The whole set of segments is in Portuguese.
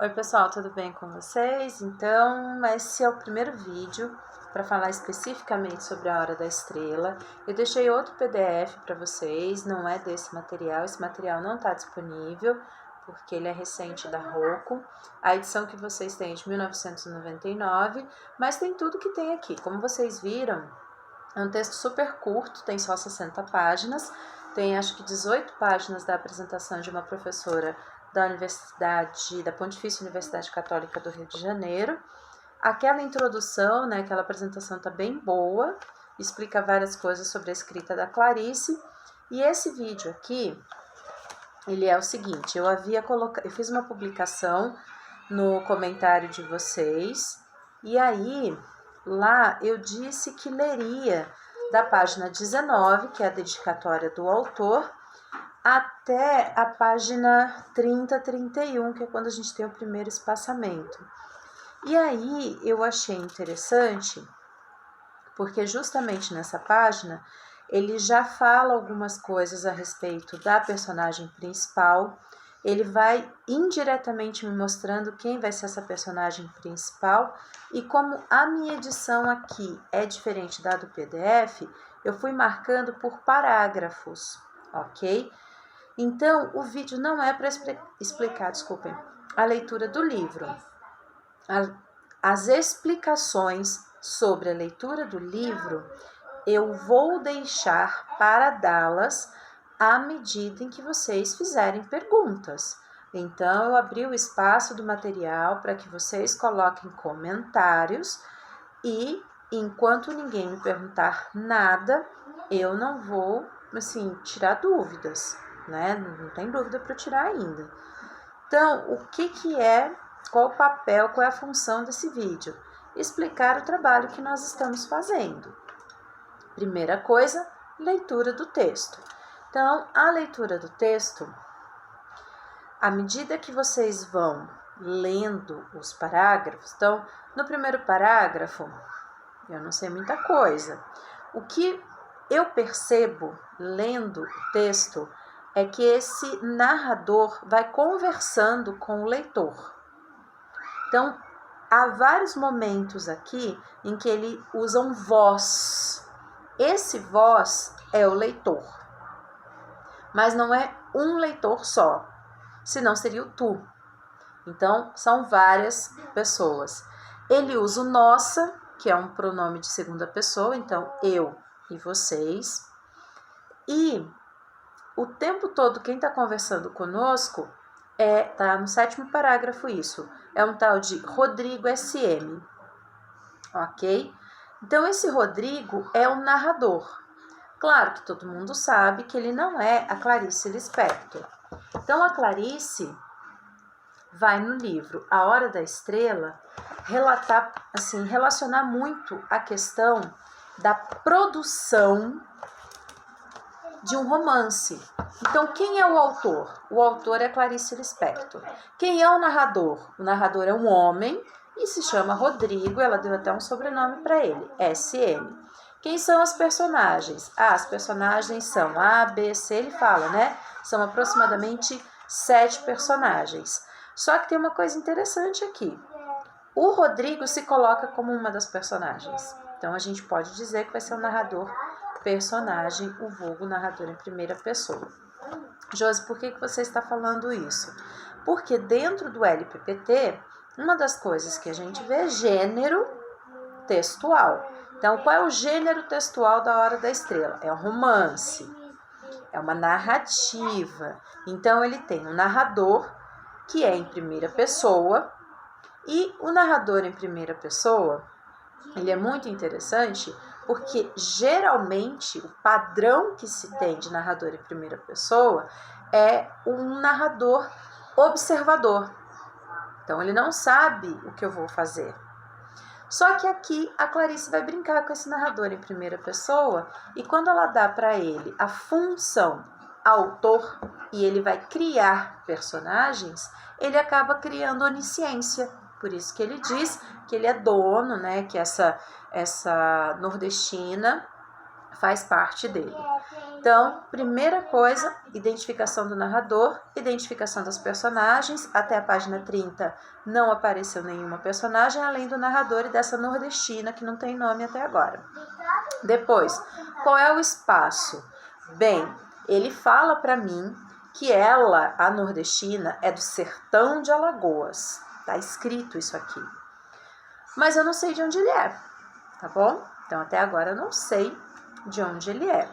Oi pessoal, tudo bem com vocês? Então, esse é o primeiro vídeo para falar especificamente sobre a Hora da Estrela. Eu deixei outro PDF para vocês, não é desse material, esse material não está disponível, porque ele é recente da Roku. A edição que vocês têm é de 1999, mas tem tudo que tem aqui. Como vocês viram, é um texto super curto, tem só 60 páginas, tem acho que 18 páginas da apresentação de uma professora da Pontifícia Universidade Católica do Rio de Janeiro. Aquela introdução, né, aquela apresentação está bem boa, explica várias coisas sobre a escrita da Clarice. E esse vídeo aqui, ele é o seguinte, eu fiz uma publicação no comentário de vocês, e aí lá eu disse que leria da página 19, que é a dedicatória do autor, até a página 30-31, que é quando a gente tem o primeiro espaçamento. E aí eu achei interessante, porque justamente nessa página ele já fala algumas coisas a respeito da personagem principal, ele vai indiretamente me mostrando quem vai ser essa personagem principal, e como a minha edição aqui é diferente da do PDF, eu fui marcando por parágrafos, ok? Então, o vídeo não é para explicar, a leitura do livro. As explicações sobre a leitura do livro eu vou deixar para dá-las à medida em que vocês fizerem perguntas. Então, eu abri o espaço do material para que vocês coloquem comentários e, enquanto ninguém me perguntar nada, eu não vou, tirar dúvidas, né? Não tem dúvida para tirar ainda. Então, qual o papel, qual é a função desse vídeo? Explicar o trabalho que nós estamos fazendo. Primeira coisa, leitura do texto. Então, a leitura do texto, à medida que vocês vão lendo os parágrafos, então, no primeiro parágrafo, eu não sei muita coisa. O que eu percebo lendo o texto é que esse narrador vai conversando com o leitor. Então, há vários momentos aqui em que ele usa um voz. Esse voz é o leitor. Mas não é um leitor só, senão seria o tu. Então, são várias pessoas. Ele usa o nossa, que é um pronome de segunda pessoa, então eu e vocês. E o tempo todo quem está conversando conosco tá no 7º parágrafo isso, é um tal de Rodrigo SM, ok? Então esse Rodrigo é o narrador. Claro que todo mundo sabe que ele não é a Clarice Lispector. Então a Clarice vai no livro A Hora da Estrela relacionar muito a questão da produção de um romance. Então, quem é o autor? O autor é Clarice Lispector. Quem é o narrador? O narrador é um homem e se chama Rodrigo, ela deu até um sobrenome para ele, SM. Quem são as personagens? As personagens são A, B, C, ele fala, né? São aproximadamente 7 personagens. Só que tem uma coisa interessante aqui. O Rodrigo se coloca como uma das personagens. Então, a gente pode dizer que vai ser o narrador personagem, o vulgo narrador em primeira pessoa. Josi, por que você está falando isso? Porque dentro do LPPT, uma das coisas que a gente vê é gênero textual. Então, qual é o gênero textual da Hora da Estrela? É um romance, é uma narrativa. Então, ele tem um narrador, que é em primeira pessoa, e o narrador em primeira pessoa, ele é muito interessante, porque geralmente o padrão que se tem de narrador em primeira pessoa é um narrador observador. Então ele não sabe o que eu vou fazer. Só que aqui a Clarice vai brincar com esse narrador em primeira pessoa, e quando ela dá para ele a função autor e ele vai criar personagens, ele acaba criando onisciência. Por isso que ele diz que ele é dono, né, que essa nordestina faz parte dele. Então, primeira coisa, identificação do narrador, identificação dos personagens. Até a página 30 não apareceu nenhuma personagem, além do narrador e dessa nordestina que não tem nome até agora. Depois, qual é o espaço? Bem, ele fala para mim que ela, a nordestina, é do sertão de Alagoas. Tá escrito isso aqui. Mas eu não sei de onde ele é, tá bom? Então, até agora eu não sei de onde ele é.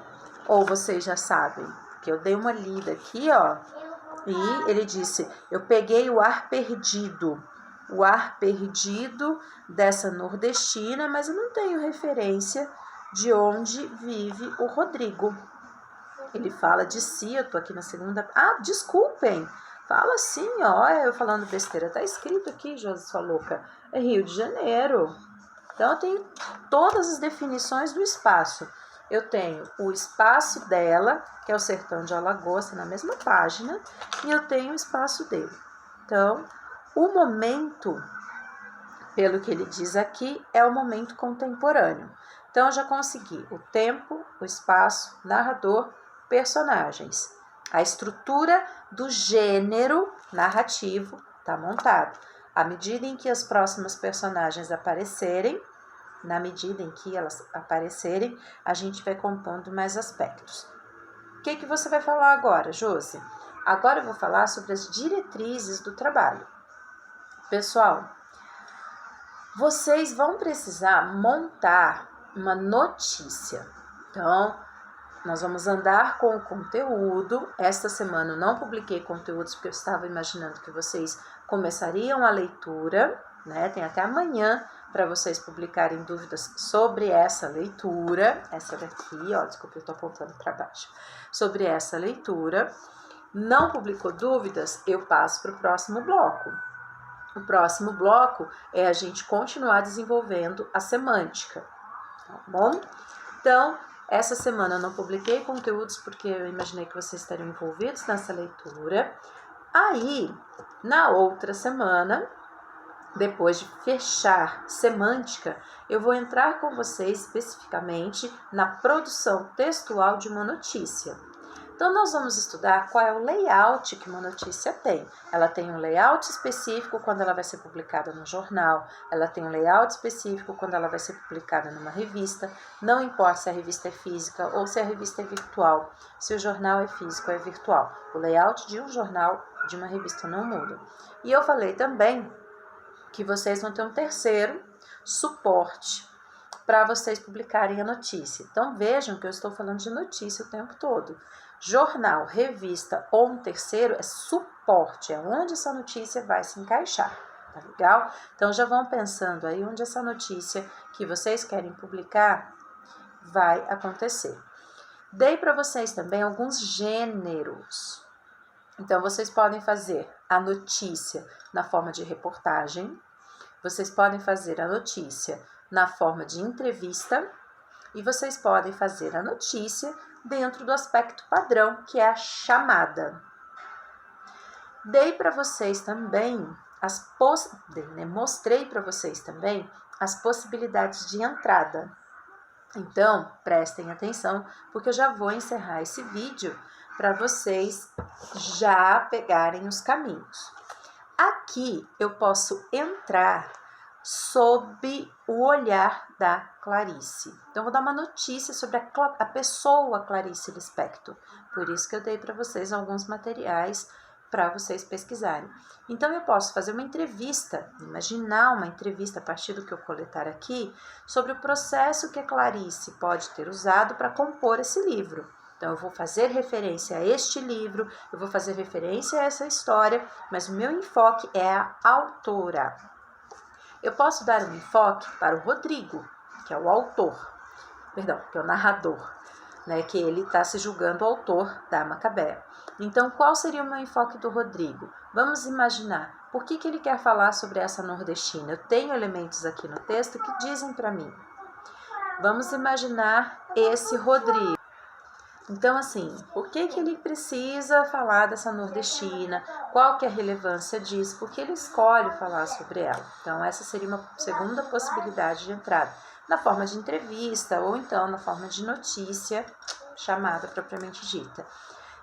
Ou vocês já sabem, porque eu dei uma lida aqui, ó, e ele disse, eu peguei o ar perdido dessa nordestina, mas eu não tenho referência de onde vive o Rodrigo. Ele fala de si, eu tô aqui na segunda... Ah, desculpem, fala assim, ó, eu falando besteira, tá escrito aqui, Josi, sua louca, é Rio de Janeiro. Então, eu tenho todas as definições do espaço. Eu tenho o espaço dela, que é o sertão de Alagoas, na mesma página, e eu tenho o espaço dele. Então, o momento, pelo que ele diz aqui, é o momento contemporâneo. Então, eu já consegui o tempo, o espaço, narrador, personagens. A estrutura do gênero narrativo está montado. À medida em que as próximas personagens aparecerem, na medida em que elas aparecerem, a gente vai compondo mais aspectos. O que você vai falar agora, Josi? Agora eu vou falar sobre as diretrizes do trabalho. Pessoal, vocês vão precisar montar uma notícia. Então, nós vamos andar com o conteúdo. Esta semana eu não publiquei conteúdos porque eu estava imaginando que vocês começariam a leitura, né? Tem até amanhã para vocês publicarem dúvidas sobre essa leitura. Essa daqui, ó, desculpa, eu estou apontando para baixo. Sobre essa leitura. Não publicou dúvidas? Eu passo para o próximo bloco. O próximo bloco é a gente continuar desenvolvendo a semântica, tá bom? Então, essa semana eu não publiquei conteúdos porque eu imaginei que vocês estariam envolvidos nessa leitura. Aí, na outra semana, depois de fechar semântica, eu vou entrar com vocês especificamente na produção textual de uma notícia. Então, nós vamos estudar qual é o layout que uma notícia tem. Ela tem um layout específico quando ela vai ser publicada no jornal, ela tem um layout específico quando ela vai ser publicada numa revista, não importa se a revista é física ou se a revista é virtual, se o jornal é físico ou é virtual. O layout de um jornal, de uma revista não muda. E eu falei também que vocês vão ter um terceiro suporte para vocês publicarem a notícia. Então, vejam que eu estou falando de notícia o tempo todo. Jornal, revista ou um terceiro é suporte, é onde essa notícia vai se encaixar, tá legal? Então, já vão pensando aí onde essa notícia que vocês querem publicar vai acontecer. Dei para vocês também alguns gêneros. Então, vocês podem fazer a notícia na forma de reportagem, vocês podem fazer a notícia na forma de entrevista e vocês podem fazer a notícia dentro do aspecto padrão, que é a chamada. Dei para vocês também mostrei para vocês também as possibilidades de entrada. Então, prestem atenção, porque eu já vou encerrar esse vídeo para vocês já pegarem os caminhos. Aqui eu posso entrar sob o olhar da Clarice. Então, eu vou dar uma notícia sobre a pessoa Clarice Lispector. Por isso que eu dei para vocês alguns materiais para vocês pesquisarem. Então, eu posso fazer uma entrevista, imaginar uma entrevista a partir do que eu coletar aqui, sobre o processo que a Clarice pode ter usado para compor esse livro. Então, eu vou fazer referência a este livro, eu vou fazer referência a essa história, mas o meu enfoque é a autora. Eu posso dar um enfoque para o Rodrigo, que é o autor, que é o narrador, né, que ele está se julgando o autor da Macabea. Então, qual seria o meu enfoque do Rodrigo? Vamos imaginar, por que ele quer falar sobre essa nordestina? Eu tenho elementos aqui no texto que dizem para mim. Vamos imaginar esse Rodrigo. Então, assim, por que ele precisa falar dessa nordestina? Qual que é a relevância disso? Por que ele escolhe falar sobre ela? Então, essa seria uma segunda possibilidade de entrada. na forma de entrevista ou então na forma de notícia, chamada propriamente dita.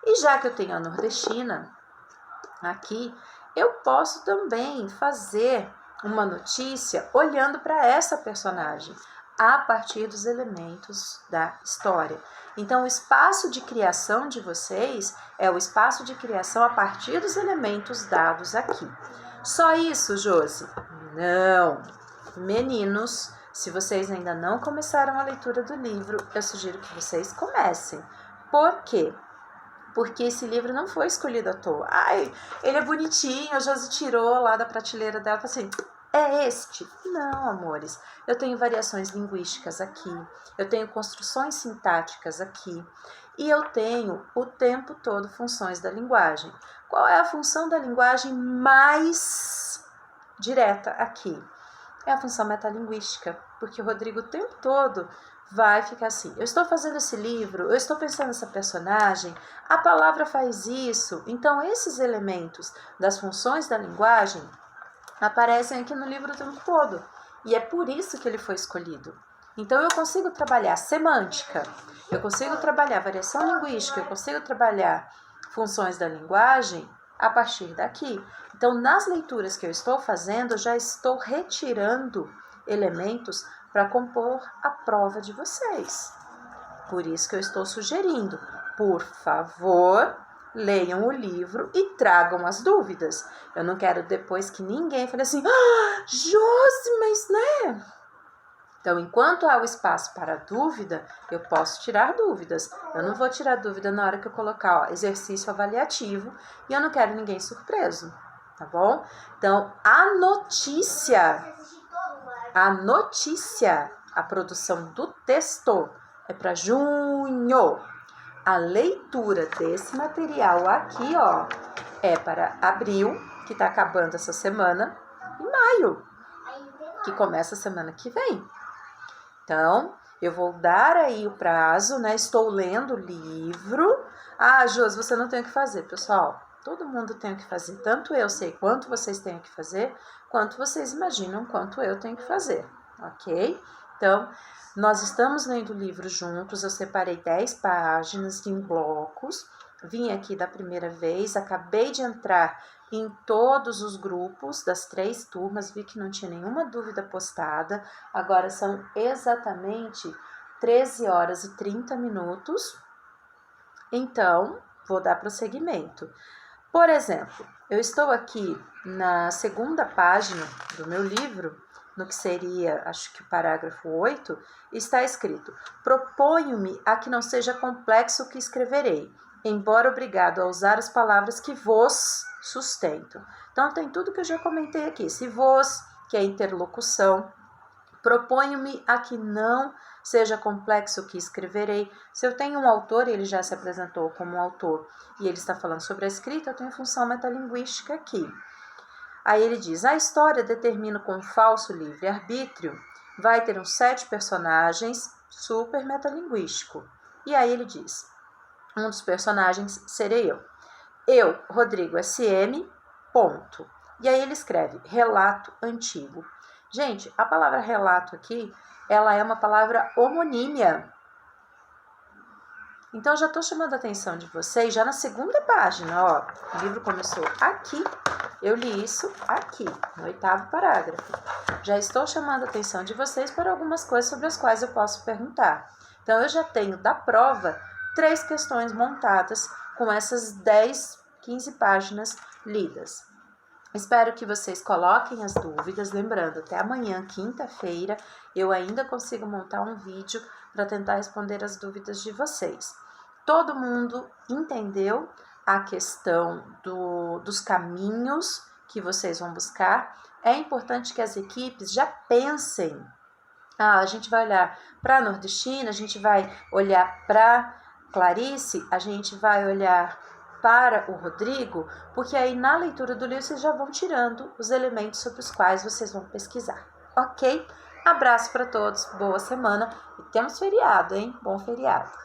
E já que eu tenho a nordestina aqui, eu posso também fazer uma notícia olhando para essa personagem, a partir dos elementos da história. Então, o espaço de criação de vocês é o espaço de criação a partir dos elementos dados aqui. Só isso, Josi? Não! Meninos, se vocês ainda não começaram a leitura do livro, eu sugiro que vocês comecem. Por quê? Porque esse livro não foi escolhido à toa. Ai, ele é bonitinho, a Josi tirou lá da prateleira dela e falou assim, é este? Não, amores. Eu tenho variações linguísticas aqui, eu tenho construções sintáticas aqui e eu tenho o tempo todo funções da linguagem. Qual é a função da linguagem mais direta aqui? É a função metalinguística, porque o Rodrigo o tempo todo vai ficar assim, eu estou fazendo esse livro, eu estou pensando nessa personagem, a palavra faz isso. Então, esses elementos das funções da linguagem aparecem aqui no livro o tempo todo. E é por isso que ele foi escolhido. Então, eu consigo trabalhar semântica, eu consigo trabalhar variação linguística, eu consigo trabalhar funções da linguagem a partir daqui. Então, nas leituras que eu estou fazendo, eu já estou retirando elementos para compor a prova de vocês. Por isso que eu estou sugerindo, por favor, leiam o livro e tragam as dúvidas. Eu não quero depois que ninguém fale assim, Josi, mas né? Então, enquanto há o espaço para dúvida, eu posso tirar dúvidas. Eu não vou tirar dúvida na hora que eu colocar exercício avaliativo e eu não quero ninguém surpreso, tá bom? Então, a notícia, a produção do texto é para junho. A leitura desse material aqui, ó, é para abril, que tá acabando essa semana, e maio, que começa a semana que vem. Então, eu vou dar aí o prazo, né? Estou lendo o livro. Josi, você não tem o que fazer, pessoal. Todo mundo tem o que fazer. Tanto eu sei quanto vocês têm o que fazer, quanto vocês imaginam quanto eu tenho que fazer, ok? Então, nós estamos lendo o livro juntos. Eu separei 10 páginas em blocos. Vim aqui da primeira vez, acabei de entrar em todos os grupos das 3 turmas, vi que não tinha nenhuma dúvida postada. Agora são exatamente 13 horas e 30 minutos. Então, vou dar prosseguimento. Por exemplo, eu estou aqui na segunda página do meu livro, no que seria, acho que o parágrafo 8, está escrito: proponho-me a que não seja complexo o que escreverei, embora obrigado a usar as palavras que vos sustento. Então, tem tudo que eu já comentei aqui. Se vos, que é interlocução, proponho-me a que não seja complexo o que escreverei. Se eu tenho um autor, ele já se apresentou como um autor, e ele está falando sobre a escrita, eu tenho função metalinguística aqui. Aí ele diz, a história determina com falso livre-arbítrio, vai ter uns 7 personagens, super metalinguístico. E aí ele diz, um dos personagens serei eu. Eu, Rodrigo SM, ponto. E aí ele escreve, relato antigo. Gente, a palavra relato aqui, ela é uma palavra homonímia. Então, já estou chamando a atenção de vocês, já na segunda página, ó. O livro começou aqui, eu li isso aqui, no 8º parágrafo. Já estou chamando a atenção de vocês para algumas coisas sobre as quais eu posso perguntar. Então, eu já tenho da prova 3 questões montadas com essas 10, 15 páginas lidas. Espero que vocês coloquem as dúvidas, lembrando, até amanhã, quinta-feira, eu ainda consigo montar um vídeo para tentar responder as dúvidas de vocês. Todo mundo entendeu a questão dos caminhos que vocês vão buscar? É importante que as equipes já pensem. A gente vai olhar para a nordestina, a gente vai olhar para Clarice, a gente vai olhar para o Rodrigo, porque aí na leitura do livro vocês já vão tirando os elementos sobre os quais vocês vão pesquisar, ok? Abraço para todos, boa semana e temos feriado, hein? Bom feriado!